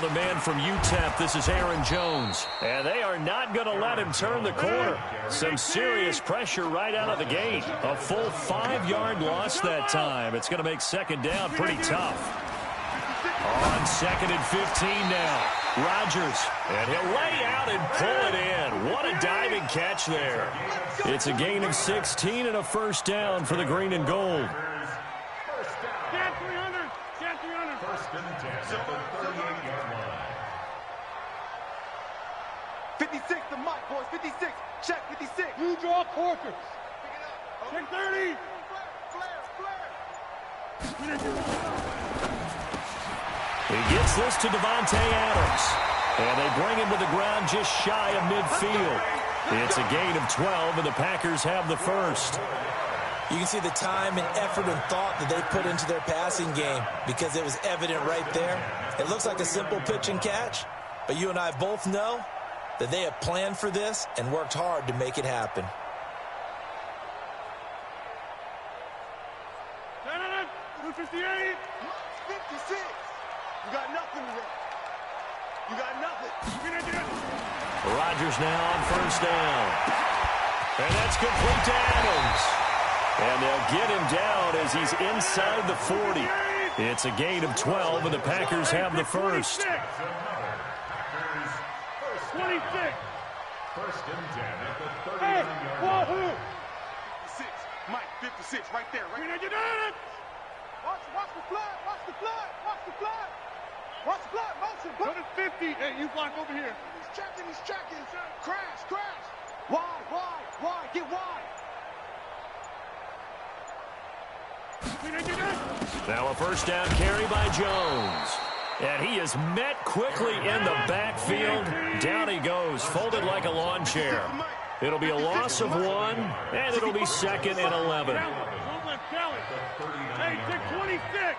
the man from UTEP, this is Aaron Jones. And they are not going to let him turn the corner. Some serious pressure right out of the gate. A full 5-yard loss that time. It's going to make second down pretty tough. On 2nd and 15 now. Rodgers, and he'll lay out and pull it in. What a diving catch there. It's a gain of 16 and a first down for the green and gold. Cat 300. Cat 300. First and 10 at the 38-yard line. 56 to Mike, boys. 56. Check 56. You draw quarters. Check 30. He gets this to Devontae Adams. And they bring him to the ground just shy of midfield. It's a gain of 12, and the Packers have the first. You can see the time and effort and thought that they put into their passing game because it was evident right there. It looks like a simple pitch and catch, but you and I both know that they have planned for this and worked hard to make it happen. No, 58. 56. You got nothing today. You got nothing. Rodgers now on first down. And that's complete to Adams. And they'll get him down as he's inside the 40. It's a gain of 12, and the Packers have the first. 26. First and 10 at the 39-yard Hey, line. 56. Mike, 56 right there. Right You there. did it. Watch the flood. Watch the flood. Watch the flood. Watch the flood. Motion. Go to 50. Hey, you block over here. He's checking. He's checking. Crash. Crash. Wide. Get wide. Now a first down carry by Jones. And he is met quickly in the backfield. Down he goes, folded like a lawn chair. It'll be a loss of 1, and it'll be 2nd and 11. Don't let Kelly. Hey, take 26.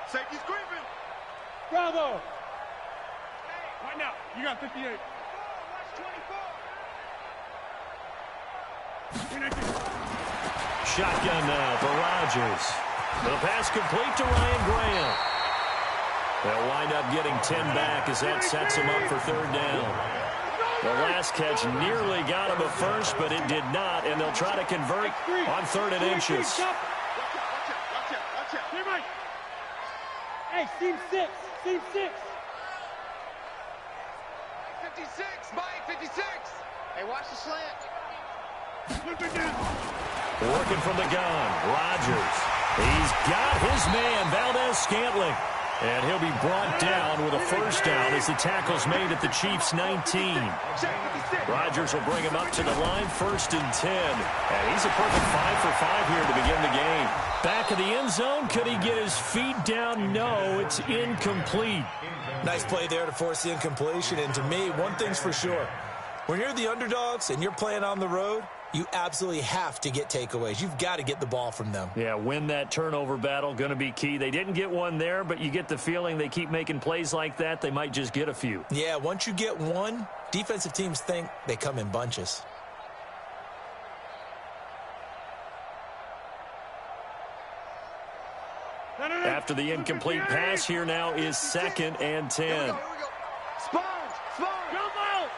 Safety's creeping. Bravo. Right now, you got 58. Watch 24. Shotgun now for Rodgers. The pass complete to Ryan Graham. They'll wind up getting 10 back as that sets him up for third down. The last catch nearly got him a first, but it did not, and they'll try to convert on 3rd and inches. Watch out. Hey, Mike. Hey, team 6. Team 6. 56. Mike, 56. Hey, watch the slant. Flip it down. Working from the gun, Rodgers. He's got his man, Valdez-Scantling. And he'll be brought down with a first down as the tackle's made at the Chiefs' 19. Rodgers will bring him up to the line, 1st and 10. And he's a perfect 5 for 5 here to begin the game. Back of the end zone, could he get his feet down? No, it's incomplete. Nice play there to force the incompletion. And to me, one thing's for sure. When you're the underdogs and you're playing on the road, you absolutely have to get takeaways. You've got to get the ball from them. Yeah, win that turnover battle, going to be key. They didn't get one there, but you get the feeling they keep making plays like that, they might just get a few. Yeah, once you get one, defensive teams think they come in bunches. After the incomplete pass, here now is 2nd and 10. Here we go. Sponge. Jump out.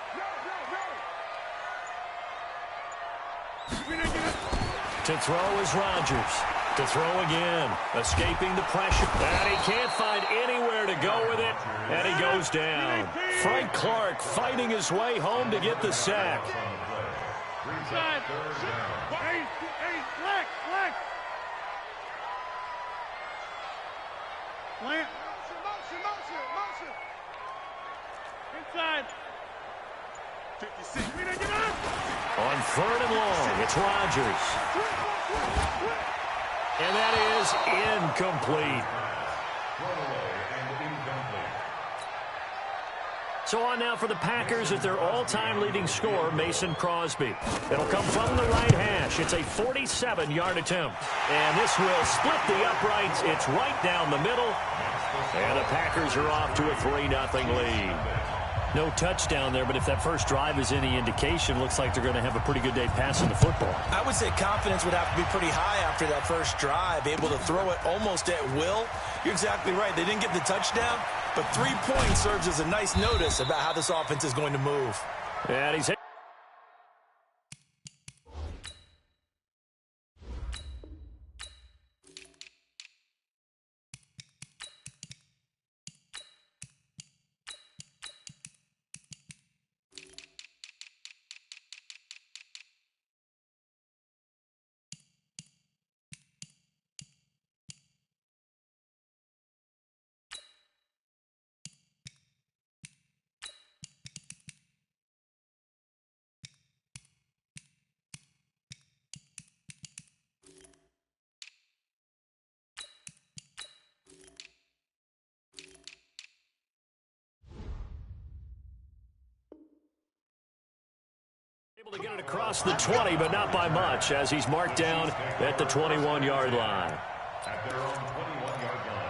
To throw is Rodgers. To throw again. Escaping the pressure. And he can't find anywhere to go with it. And he goes down. Frank Clark fighting his way home to get the sack. Inside. Hey, flex. Plant. Motion. Inside. 56. On 3rd and long, it's Rodgers. And that is incomplete. So on now for the Packers at their all-time leading scorer, Mason Crosby. It'll come from the right hash. It's a 47-yard attempt. And this will split the uprights. It's right down the middle. And the Packers are off to a 3-0 lead. No touchdown there, but if that first drive is any indication, looks like they're going to have a pretty good day passing the football. I would say confidence would have to be pretty high after that first drive, able to throw it almost at will. You're exactly right. They didn't get the touchdown, But 3 points serves as a nice notice about how this offense is going to move. And he's able to get it across the 20, but not by much, as he's marked down at the 21-yard line. At their own 21-yard line.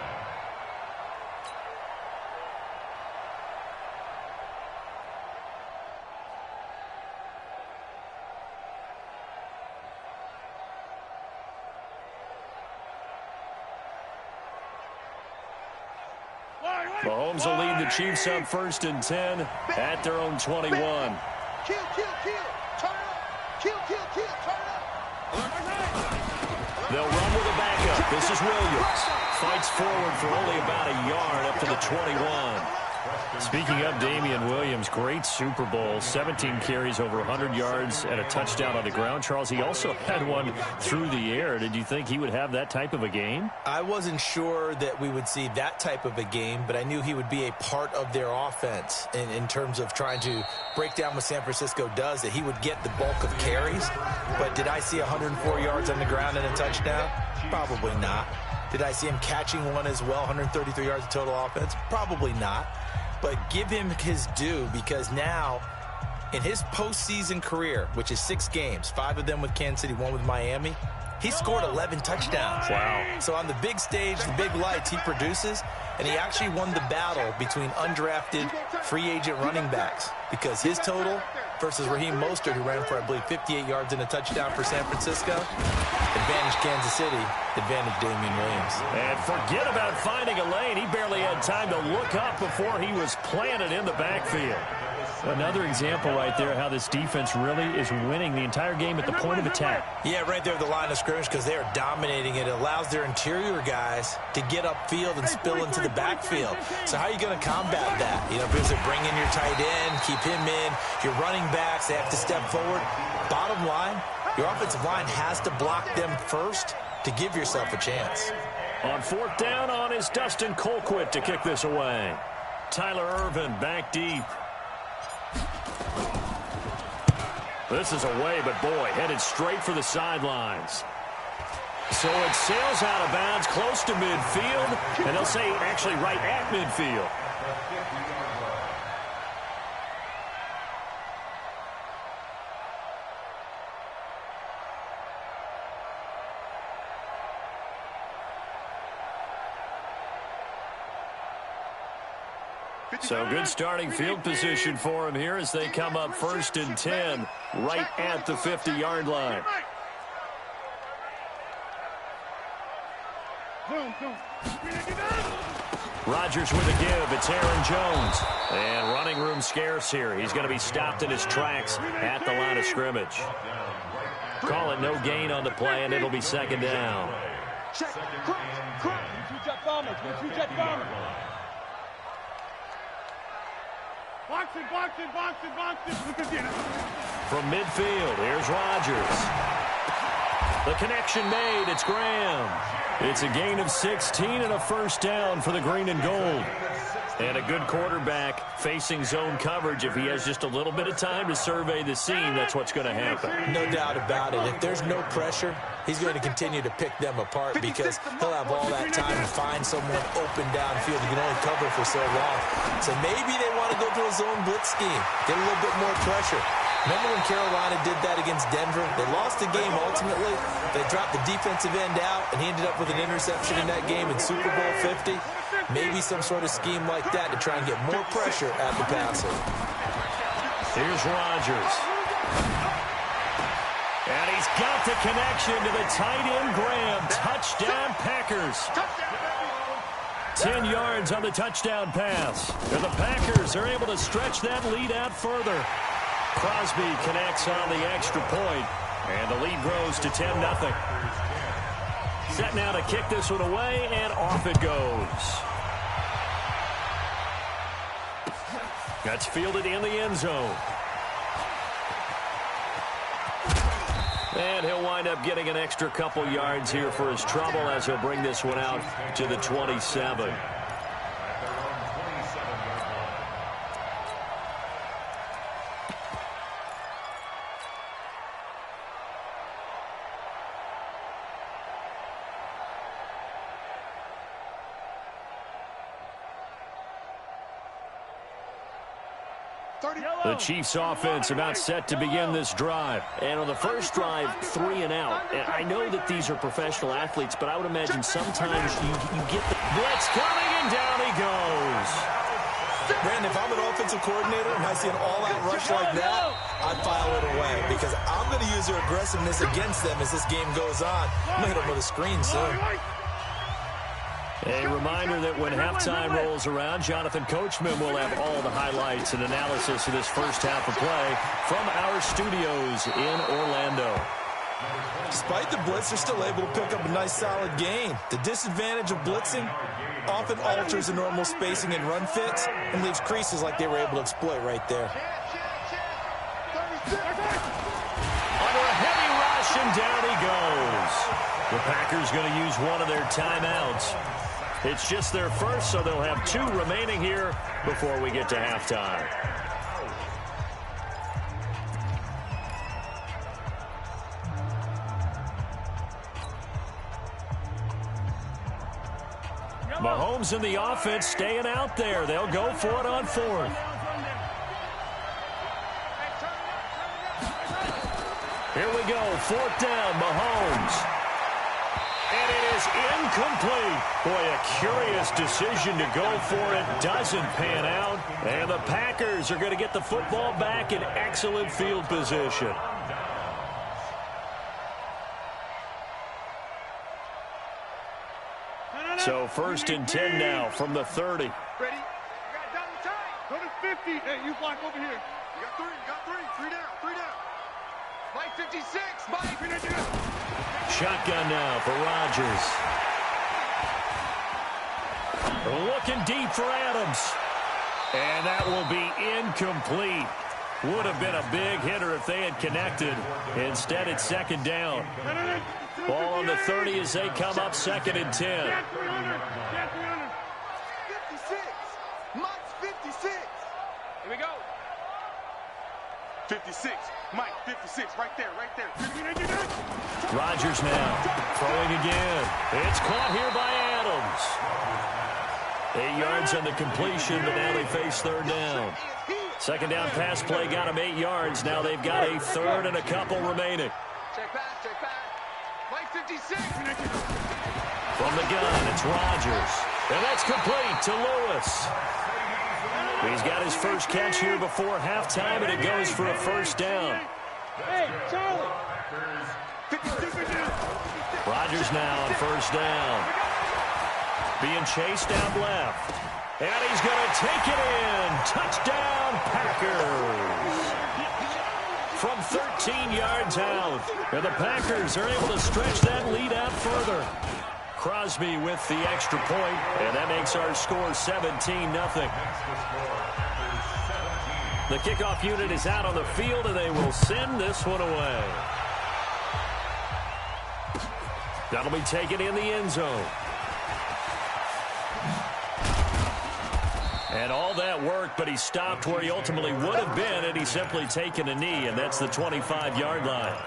Mahomes will lead the Chiefs up 1st and 10 at their own 21. Kill, kill, kill. Turn up. Kill, kill, kill. Turn up. They'll run with a backup. This is Williams. Fights forward for only about a yard up to the 21. Speaking of Damian Williams, great Super Bowl, 17 carries, over 100 yards, and a touchdown on the ground. Charles, he also had one through the air. Did you think he would have that type of a game? I wasn't sure that we would see that type of a game, but I knew he would be a part of their offense in terms of trying to break down what San Francisco does, that he would get the bulk of carries. But did I see 104 yards on the ground and a touchdown? Probably not. Did I see him catching one as well, 133 yards of total offense? Probably not. But give him his due, because now in his postseason career, which is 6 games, 5 of them with Kansas City, 1 with Miami, he scored 11 touchdowns. Wow. So on the big stage, the big lights, he produces, and he actually won the battle between undrafted free agent running backs, because his total versus Raheem Mostert, who ran for, I believe, 58 yards and a touchdown for San Francisco, advantage Kansas City, advantage Damian Williams. And forget about finding a lane. He barely had time to look up before he was planted in the backfield. Another example right there how this defense really is winning the entire game at the point of attack. Yeah, right there at the line of scrimmage, because they are dominating it. It allows their interior guys to get upfield and spill into the backfield. So how are you going to combat that? You know, because they bring in your tight end, keep him in. Your running backs, they have to step forward. Bottom line, your offensive line has to block them first to give yourself a chance. On 4th down, on is Dustin Colquitt to kick this away. Tyler Ervin back deep. This is away, but boy, headed straight for the sidelines. So it sails out of bounds close to midfield, and they'll say actually right at midfield. So good starting field position for him here as they come up 1st and 10 right at the 50-yard line. Rodgers with a give. It's Aaron Jones. And running room scarce here. He's going to be stopped in his tracks at the line of scrimmage. Call it no gain on the play, and it'll be 2nd down. From midfield, here's Rodgers. The connection made. It's Graham. It's a gain of 16 and a 1st down for the green and gold. And a good quarterback facing zone coverage. If he has just a little bit of time to survey the scene, that's what's going to happen. No doubt about it. If there's no pressure, he's going to continue to pick them apart, because he'll have all that time to find someone open downfield. He can only cover for so long. So maybe they want to go to a zone blitz scheme, get a little bit more pressure. Remember when Carolina did that against Denver? They lost the game ultimately. They dropped the defensive end out, and he ended up with an interception in that game in Super Bowl 50. Maybe some sort of scheme like that to try and get more pressure at the passer. Here's Rodgers. And he's got the connection to the tight end, Graham. Touchdown, Packers. 10 yards on the touchdown pass. And the Packers are able to stretch that lead out further. Crosby connects on the extra point, and the lead grows to 10-0. Set now to kick this one away, and off it goes. That's fielded in the end zone. And he'll wind up getting an extra couple yards here for his trouble as he'll bring this one out to the 27. The Chiefs offense about set to begin this drive. And on the first drive, 3 and out. And I know that these are professional athletes, but I would imagine sometimes you get the blitz coming, and down he goes. Brandon, if I'm an offensive coordinator and I see an all-out rush like that, I'd file it away because I'm going to use their aggressiveness against them as this game goes on. I'm going to hit them with a screen soon. A reminder that when halftime rolls around, Jonathan Coachman will have all the highlights and analysis of this first half of play from our studios in Orlando. Despite the blitz, they're still able to pick up a nice solid gain. The disadvantage of blitzing often alters the normal spacing and run fits and leaves creases like they were able to exploit right there. Under a heavy rush, and down he goes. The Packers going to use one of their timeouts. It's just their first, so they'll have 2 remaining here before we get to halftime. Mahomes and the offense staying out there. They'll go for it on 4th. Here we go, 4th down, Mahomes. And it is incomplete. Boy, a curious decision to go for it. Doesn't pan out. And the Packers are going to get the football back in excellent field position. So 1st and 10 now from the 30. Ready? You got double time. Go to 50. Hey, you block over here. You got 3. You got 3. 3 down. 3 down. Mike 56. Mike. Shotgun now for Rodgers. Looking deep for Adams. And that will be incomplete. Would have been a big hitter if they had connected. Instead, it's 2nd down. Ball on the 30 as they come up 2nd and 10. 56. Mike's 56. Here we go. 56. Mike, 56. Right there, right there. Rodgers now throwing again. It's caught here by Adams. 8 yards on the completion, but now they face 3rd down. 2nd down pass play got them 8 yards. Now they've got a 3rd and a couple remaining. Check pass, check pass. Mike 56. From the gun, it's Rodgers. And that's complete to Lewis. He's got his first catch here before halftime, and it goes for a 1st down. Hey, Charlie. Rodgers now on 1st down. Being chased down left. And he's going to take it in. Touchdown, Packers. From 13 yards out. And the Packers are able to stretch that lead out further. Crosby with the extra point, and that makes our score 17-0. The kickoff unit is out on the field, and they will send this one away. That'll be taken in the end zone. And all that work, but he stopped where he ultimately would have been, and he's simply taken a knee, and that's the 25-yard line.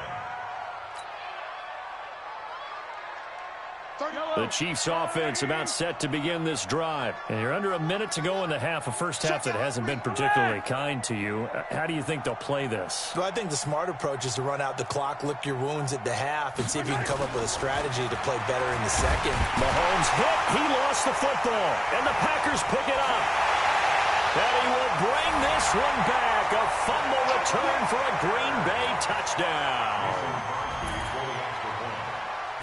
The Chiefs offense about set to begin this drive. And you're under a minute to go in the half, a first half that hasn't been particularly kind to you. How do you think they'll play this? Well, I think the smart approach is to run out the clock, lick your wounds at the half, and see if you can come up with a strategy to play better in the second. Mahomes hit. He lost the football. And the Packers pick it up. And he will bring this one back. A fumble return for a Green Bay touchdown.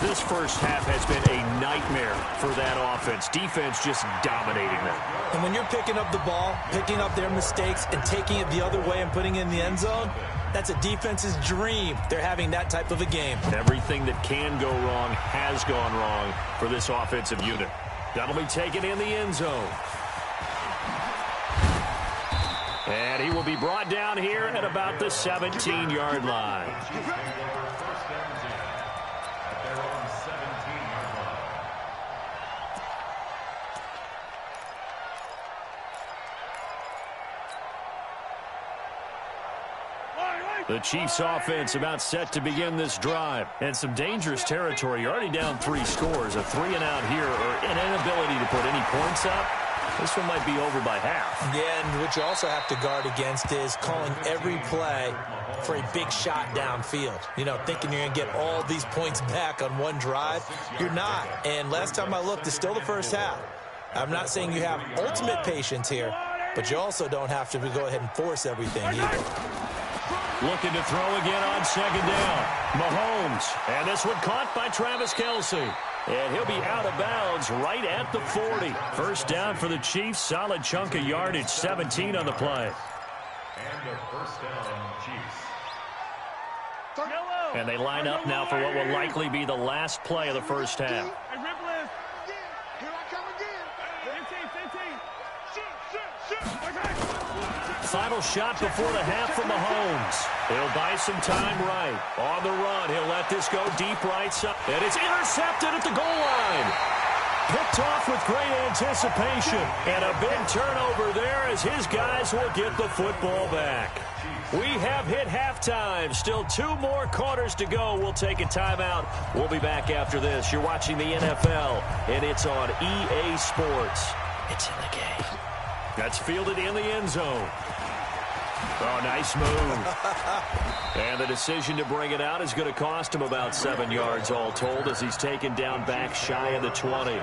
This first half has been a nightmare for that offense. Defense just dominating them. And when you're picking up the ball, picking up their mistakes, and taking it the other way and putting it in the end zone, that's a defense's dream. They're having that type of a game. Everything that can go wrong has gone wrong for this offensive unit. That'll be taken in the end zone. And he will be brought down here at about the 17-yard line. The Chiefs offense about set to begin this drive. And some dangerous territory. You're already down 3 scores. A 3-and-out here or an inability to put any points up. This one might be over by half. Yeah, and what you also have to guard against is calling every play for a big shot downfield. You know, thinking you're going to get all these points back on one drive. You're not. And last time I looked, it's still the first half. I'm not saying you have ultimate patience here, but you also don't have to go ahead and force everything either. Looking to throw again on second down. Mahomes. And this one caught by Travis Kelce. And he'll be out of bounds right at the 40. First down for the Chiefs. Solid chunk of yardage. 17 on the play. And a first down, Chiefs. And they line up now for what will likely be the last play of the first half. Final shot before the half from Mahomes. He'll buy some time right. On the run, he'll let this go deep right side. And it's intercepted at the goal line. Picked off with great anticipation. And a big turnover there as his guys will get the football back. We have hit halftime. Still 2 more quarters to go. We'll take a timeout. We'll be back after this. You're watching the NFL, and it's on EA Sports. It's in the game. That's fielded in the end zone. Oh, nice move. And the decision to bring it out is going to cost him about 7 yards all told as he's taken down back shy of the 20.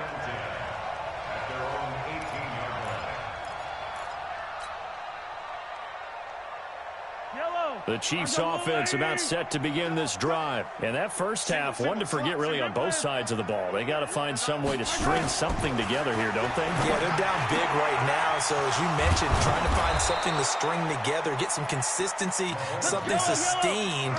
The Chiefs offense about set to begin this drive. And that first half, one to forget really on both sides of the ball. They got to find some way to string something together here, don't they? Yeah, they're down big right now. So as you mentioned, trying to find something to string together, get some consistency, something sustained,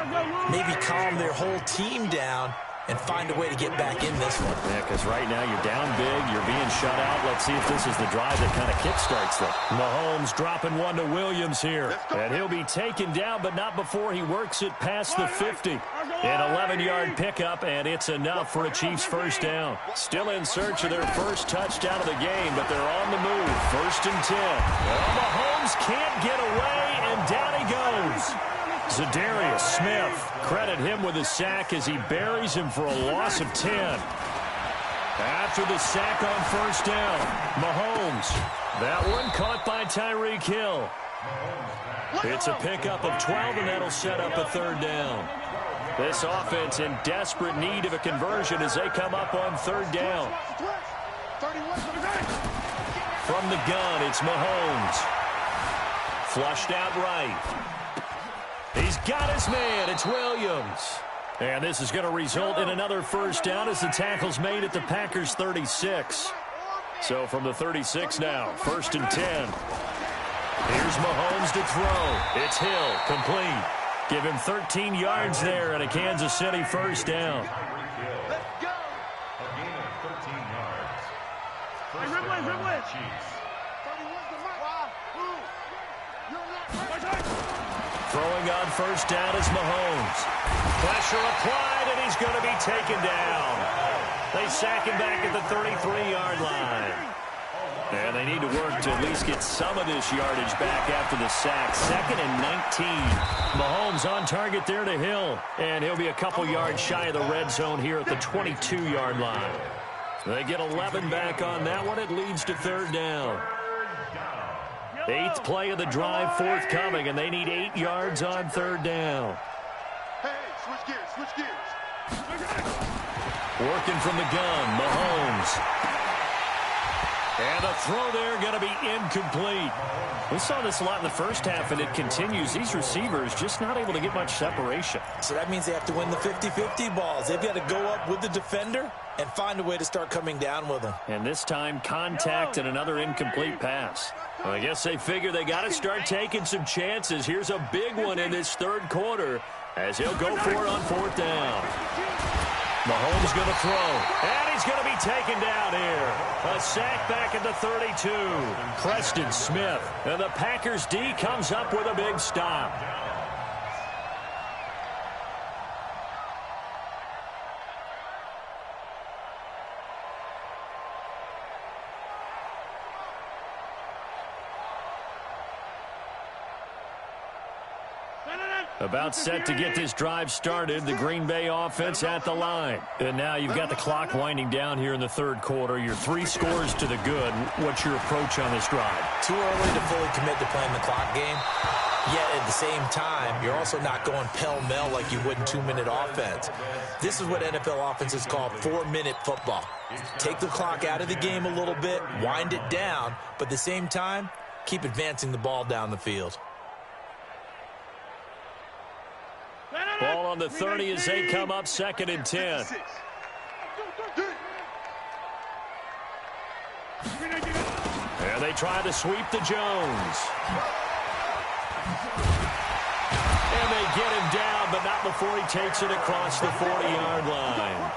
maybe calm their whole team down and find a way to get back in this one. Yeah, because right now you're down big, you're being shut out. Let's see if this is the drive that kind of kickstarts them. Mahomes dropping one to Williams here. And he'll be taken down, but not before he works it past the 50. An 11-yard pickup, and it's enough for a Chiefs first down. Still in search of their first touchdown of the game, but they're on the move. First and 10. Well, Mahomes can't get away, and down he goes. Zadarius Smith, credit him with a sack as he buries him for a loss of 10. After the sack on first down, Mahomes. That one caught by Tyreek Hill. It's a pickup of 12, and that'll set up a third down. This offense in desperate need of a conversion as they come up on third down. From the gun, it's Mahomes. Flushed out right. He's got his man. It's Williams. And this is going to result in another first down as the tackle's made at the Packers' 36. So from the 36 now, first and 10. Here's Mahomes to throw. It's Hill, complete. Give him 13 yards there and a Kansas City first down. Let's go. A gain of 13 yards. First down, Chiefs. Throwing on first down is Mahomes. Pressure applied, and he's going to be taken down. They sack him back at the 33-yard line. And they need to work to at least get some of this yardage back after the sack. Second and 19. Mahomes on target there to Hill. And he'll be a couple yards shy of the red zone here at the 22-yard line. They get 11 back on that one. It leads to third down. 8th play of the drive forthcoming, and they need 8 yards on third down. Hey, switch gears. Working from the gun, Mahomes. And the throw there going to be incomplete. We saw this a lot in the first half, and it continues. These receivers just not able to get much separation. So that means they have to win the 50-50 balls. They've got to go up with the defender and find a way to start coming down with them. And this time, contact and another incomplete pass. Well, I guess they figure they got to start taking some chances. Here's a big one in this third quarter as he'll go for it on fourth down. Mahomes going to throw, and he's going to be taken down here. A sack back at the 32. Preston Smith, and the Packers D comes up with a big stop. About set to get this drive started, the Green Bay offense at the line. And now you've got the clock winding down here in the third quarter. You're 3 scores to the good. What's your approach on this drive? Too early to fully commit to playing the clock game. Yet at the same time, you're also not going pell-mell like you would in 2-minute offense. This is what NFL offenses call 4-minute football. Take the clock out of the game a little bit, wind it down, but at the same time, keep advancing the ball down the field. Ball on the 30 as they come up 2nd and 10. And they try to sweep to Jones. And they get him down, but not before he takes it across the 40-yard line.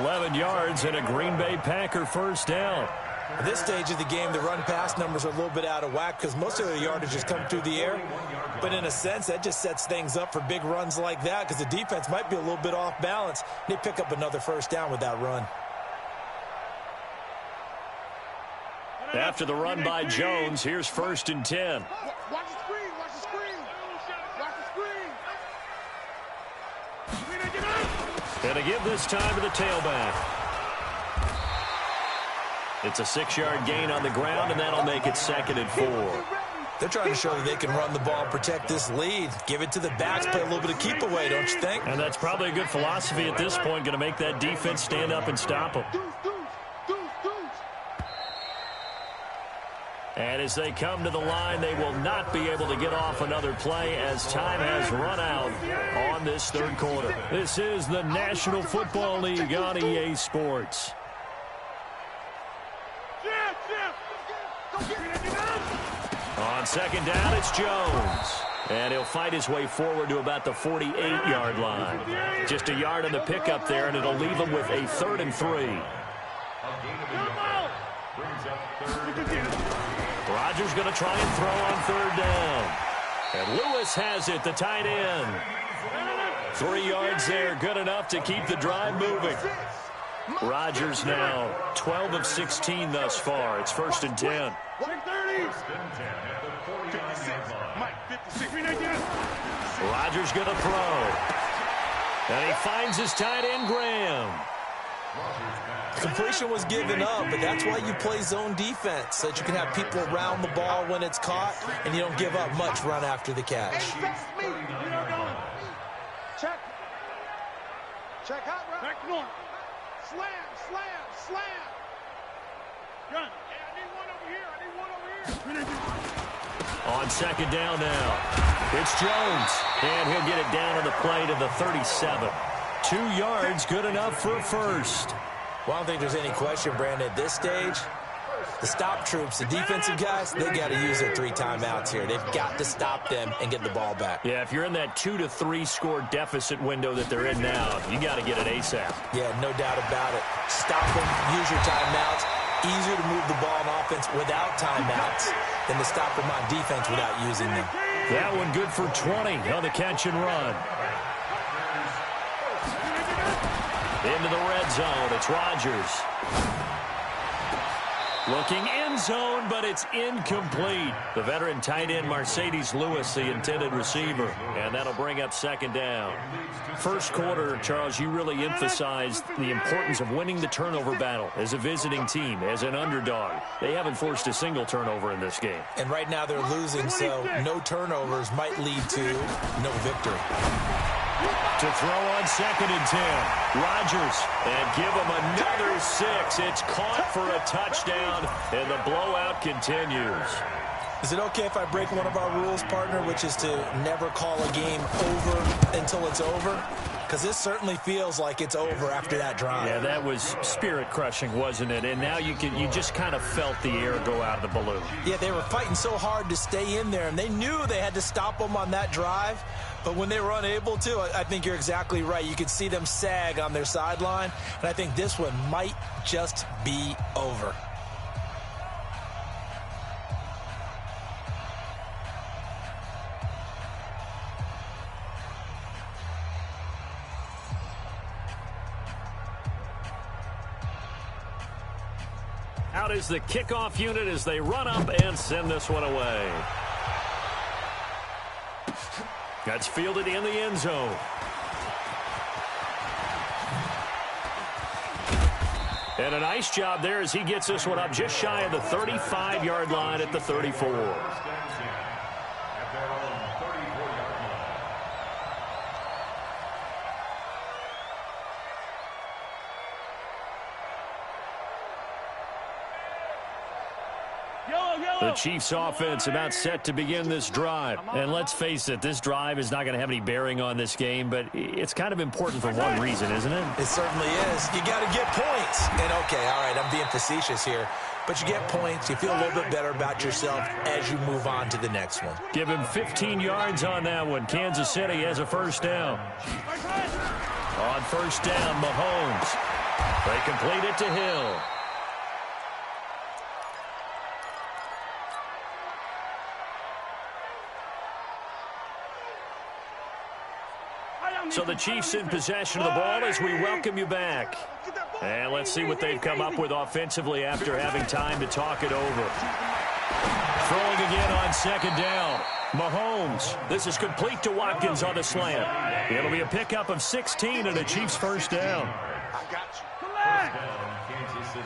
11 yards and a Green Bay Packer first down. At this stage of the game, the run-pass numbers are a little bit out of whack because most of their yardage has come through the air. But in a sense, that just sets things up for big runs like that because the defense might be a little bit off balance. They pick up another first down with that run. After the run by Jones, here's 1st and 10. Watch the screen, watch the screen. Watch the screen. And to give this time to the tailback. It's a 6-yard gain on the ground, and that'll make it 2nd and 4. They're trying to show that they can run the ball and protect this lead. Give it to the backs, play a little bit of keep away, don't you think? And that's probably a good philosophy at this point, going to make that defense stand up and stop them. And as they come to the line, they will not be able to get off another play as time has run out on this third quarter. This is the National Football League on EA Sports. On 2nd down, it's Jones. And he'll fight his way forward to about the 48-yard line. Just a yard on the pickup there, and it'll leave him with a 3rd and 3. Rodgers going to try and throw on 3rd down. And Lewis has it, the tight end. 3 yards there, good enough to keep the drive moving. Rodgers now 12 of 16 thus far. It's 1st and 10. Rodgers going to throw. And he finds his tight end, Graham. Completion was given up, but that's why you play zone defense, so that you can have people around the ball when it's caught, and you don't give up much run after the catch. Check. Check out, right? Back north. Slam, slam, slam. Gun. Hey, I need one over here. I need one over here. On 2nd down now, it's Jones. And he'll get it down on the play to the 37. 2 yards, good enough for a first. Well, I don't think there's any question, Brandon, at this stage, the stop troops, the defensive guys, they got to use their 3 timeouts here. They've got to stop them and get the ball back. Yeah, if you're in that 2 to 3 score deficit window that they're in now, you got to get it ASAP. Yeah, no doubt about it. Stop them, use your timeouts. Easier to move the ball on offense without timeouts than to stop them on defense without using them. That one good for 20 on the catch and run. Into the red zone, it's Rodgers. Looking end zone, but it's incomplete. The veteran tight end, Mercedes Lewis, the intended receiver. And that'll bring up 2nd down. First quarter, Charles, you really emphasized the importance of winning the turnover battle as a visiting team, as an underdog. They haven't forced a single turnover in this game. And right now they're losing, so no turnovers might lead to no victory. To throw on 2nd and 10. Rodgers, and give him another 6. It's caught for a touchdown, and the blowout continues. Is it okay if I break one of our rules, partner, which is to never call a game over until it's over? Because this certainly feels like it's over after that drive. Yeah, that was spirit-crushing, wasn't it? And now you just kind of felt the air go out of the balloon. Yeah, they were fighting so hard to stay in there, and they knew they had to stop them on that drive. But when they were unable to, I think you're exactly right. You could see them sag on their sideline, and I think this one might just be over. Out is the kickoff unit as they run up and send this one away. That's fielded in the end zone. And a nice job there as he gets this one up just shy of the 35-yard line at the 34. The Chiefs offense about set to begin this drive. And let's face it, this drive is not going to have any bearing on this game, but it's kind of important for one reason, isn't it? It certainly is. You got to get points. And okay, all right, I'm being facetious here, but you get points. You feel a little bit better about yourself as you move on to the next one. Give him 15 yards on that one. Kansas City has a first down. On first down, Mahomes. They complete it to Hill. So the Chiefs in possession of the ball as we welcome you back. And let's see what they've come up with offensively after having time to talk it over. Throwing again on 2nd down. Mahomes. This is complete to Watkins on the slant. It'll be a pickup of 16 and a Chiefs first down. I got you. Collect. Kansas City.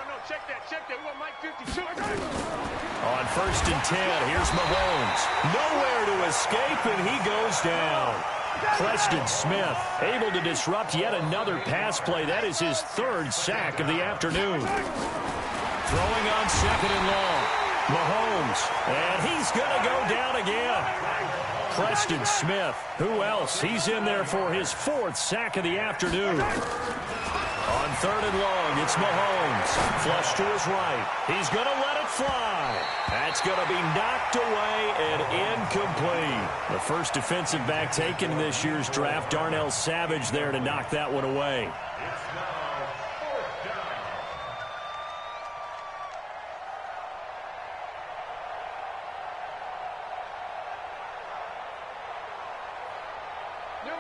No, check that. We want Mike 52. On 1st and 10, here's Mahomes. Nowhere to escape, and he goes down. Preston Smith able to disrupt yet another pass play. That is his 3rd sack of the afternoon. Throwing on 2nd and long. Mahomes, and he's going to go down again. Preston Smith, who else? He's in there for his 4th sack of the afternoon. On 3rd and long, it's Mahomes. Flush to his right. He's going to let it fly. That's going to be knocked away and incomplete. The first defensive back taken in this year's draft, Darnell Savage there to knock that one away.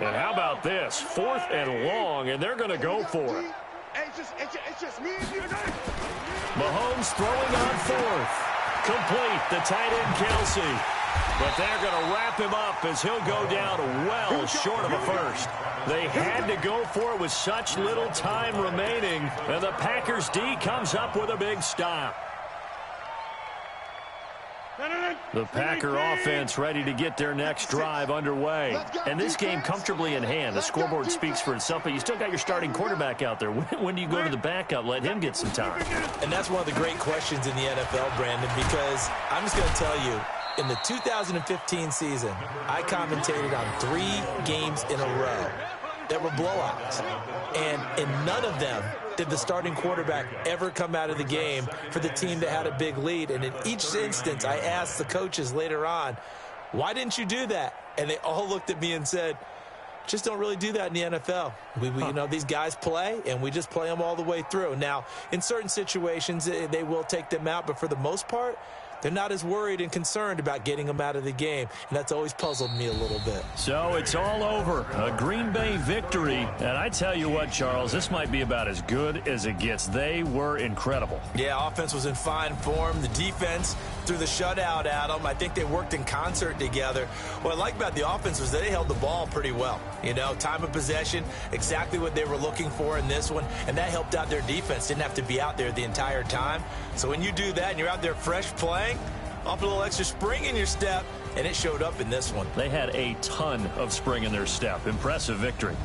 And how about this? 4th and long, and they're going to go for it. It's just me and you. Mahomes throwing on 4th. Complete, the tight end Kelsey. But they're going to wrap him up as he'll go down well short of a first. They had to go for it with such little time remaining, and the Packers D comes up with a big stop. The Packer offense ready to get their next drive underway. And this game comfortably in hand. The scoreboard speaks for itself, but you still got your starting quarterback out there. When do you go to the backup? Let him get some time. And that's one of the great questions in the NFL, Brandon, because I'm just going to tell you, in the 2015 season, I commentated on 3 games in a row that were blowouts. And in none of them did the starting quarterback ever come out of the game for the team that had a big lead. And in each instance, I asked the coaches later on, why didn't you do that? And they all looked at me and said, just don't really do that in the NFL. You know, these guys play, and we just play them all the way through. Now, in certain situations, they will take them out, but for the most part, they're not as worried and concerned about getting them out of the game, and that's always puzzled me a little bit. So it's all over. A Green Bay victory. And I tell you what, Charles, this might be about as good as it gets. They were incredible. Yeah, offense was in fine form. The defense threw the shutout at them. I think they worked in concert together. What I like about the offense was they held the ball pretty well. You know, time of possession, exactly what they were looking for in this one, and that helped out their defense. Didn't have to be out there the entire time. So when you do that and you're out there fresh playing, Offer a little extra spring in your step, and it showed up in this one. They had a ton of spring in their step. Impressive victory.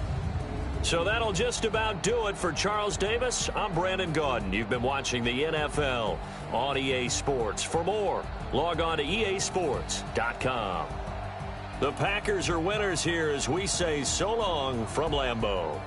So that'll just about do it for Charles Davis. I'm Brandon Gaudin. You've been watching the NFL on EA Sports. For more, log on to easports.com. The Packers are winners here as we say so long from Lambeau.